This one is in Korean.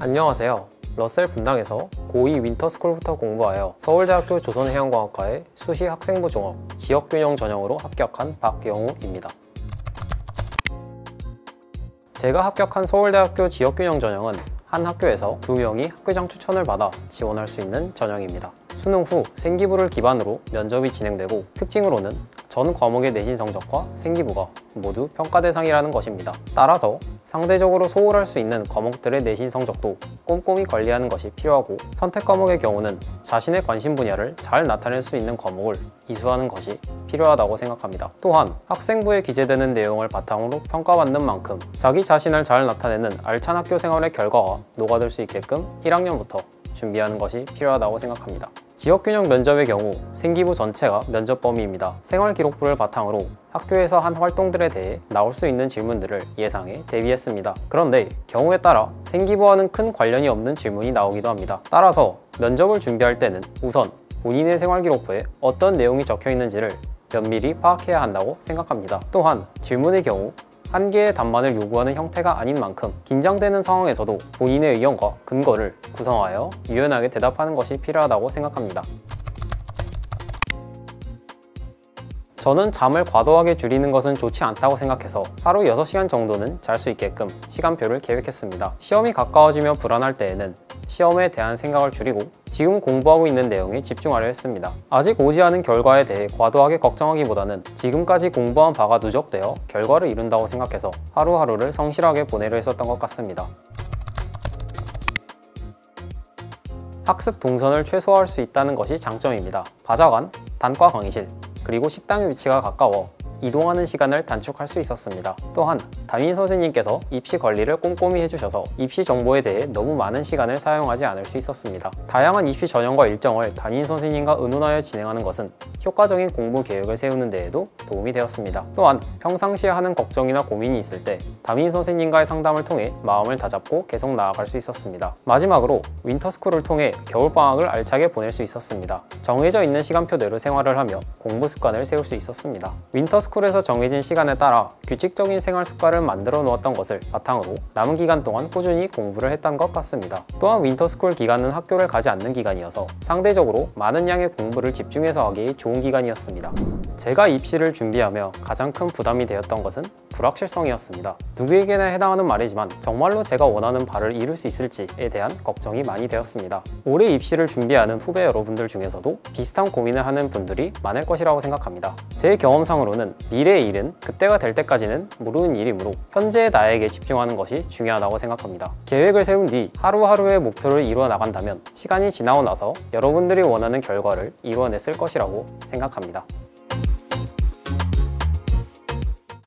안녕하세요. 러셀 분당에서 고2 윈터스쿨부터 공부하여 서울대학교 조선해양과학과의 수시 학생부 종합 지역균형 전형으로 합격한 박영우입니다. 제가 합격한 서울대학교 지역균형 전형은 한 학교에서 2명이 학교장 추천을 받아 지원할 수 있는 전형입니다. 수능 후 생기부를 기반으로 면접이 진행되고 특징으로는 전 과목의 내신 성적과 생기부가 모두 평가 대상이라는 것입니다. 따라서 상대적으로 소홀할 수 있는 과목들의 내신 성적도 꼼꼼히 관리하는 것이 필요하고 선택 과목의 경우는 자신의 관심 분야를 잘 나타낼 수 있는 과목을 이수하는 것이 필요하다고 생각합니다. 또한 학생부에 기재되는 내용을 바탕으로 평가받는 만큼 자기 자신을 잘 나타내는 알찬 학교 생활의 결과가 녹아들 수 있게끔 1학년부터 준비하는 것이 필요하다고 생각합니다. 지역균형 면접의 경우 생기부 전체가 면접 범위입니다. 생활기록부를 바탕으로 학교에서 한 활동들에 대해 나올 수 있는 질문들을 예상해 대비했습니다. 그런데 경우에 따라 생기부와는 큰 관련이 없는 질문이 나오기도 합니다. 따라서 면접을 준비할 때는 우선 본인의 생활기록부에 어떤 내용이 적혀 있는지를 면밀히 파악해야 한다고 생각합니다. 또한 질문의 경우 한 개의 답만을 요구하는 형태가 아닌 만큼 긴장되는 상황에서도 본인의 의견과 근거를 구성하여 유연하게 대답하는 것이 필요하다고 생각합니다. 저는 잠을 과도하게 줄이는 것은 좋지 않다고 생각해서 하루 6시간 정도는 잘 수 있게끔 시간표를 계획했습니다. 시험이 가까워지며 불안할 때에는 시험에 대한 생각을 줄이고 지금 공부하고 있는 내용에 집중하려 했습니다. 아직 오지 않은 결과에 대해 과도하게 걱정하기보다는 지금까지 공부한 바가 누적되어 결과를 이룬다고 생각해서 하루하루를 성실하게 보내려 했었던 것 같습니다. 학습 동선을 최소화할 수 있다는 것이 장점입니다. 바자관, 단과 강의실, 그리고 식당의 위치가 가까워 이동하는 시간을 단축할 수 있었습니다. 또한 담임 선생님께서 입시 관리를 꼼꼼히 해주셔서 입시 정보에 대해 너무 많은 시간을 사용하지 않을 수 있었습니다. 다양한 입시 전형과 일정을 담임 선생님과 의논하여 진행하는 것은 효과적인 공부 계획을 세우는 데에도 도움이 되었습니다. 또한 평상시에 하는 걱정이나 고민이 있을 때 담임 선생님과의 상담을 통해 마음을 다잡고 계속 나아갈 수 있었습니다. 마지막으로 윈터스쿨을 통해 겨울방학을 알차게 보낼 수 있었습니다. 정해져 있는 시간표대로 생활을 하며 공부 습관을 세울 수 있었습니다. 윈터스쿨에서 정해진 시간에 따라 규칙적인 생활 습관을 만들어 놓았던 것을 바탕으로 남은 기간 동안 꾸준히 공부를 했던 것 같습니다. 또한 윈터스쿨 기간은 학교를 가지 않는 기간이어서 상대적으로 많은 양의 공부를 집중해서 하기에 좋은 기간이었습니다. 제가 입시를 준비하며 가장 큰 부담이 되었던 것은 불확실성이었습니다. 누구에게나 해당하는 말이지만 정말로 제가 원하는 바를 이룰 수 있을지에 대한 걱정이 많이 되었습니다. 올해 입시를 준비하는 후배 여러분들 중에서도 비슷한 고민을 하는 분들이 많을 것이라고 생각합니다. 제 경험상으로는 미래의 일은 그때가 될 때까지는 모르는 일이므로 현재의 나에게 집중하는 것이 중요하다고 생각합니다. 계획을 세운 뒤 하루하루의 목표를 이루어 나간다면 시간이 지나고 나서 여러분들이 원하는 결과를 이루어냈을 것이라고 생각합니다.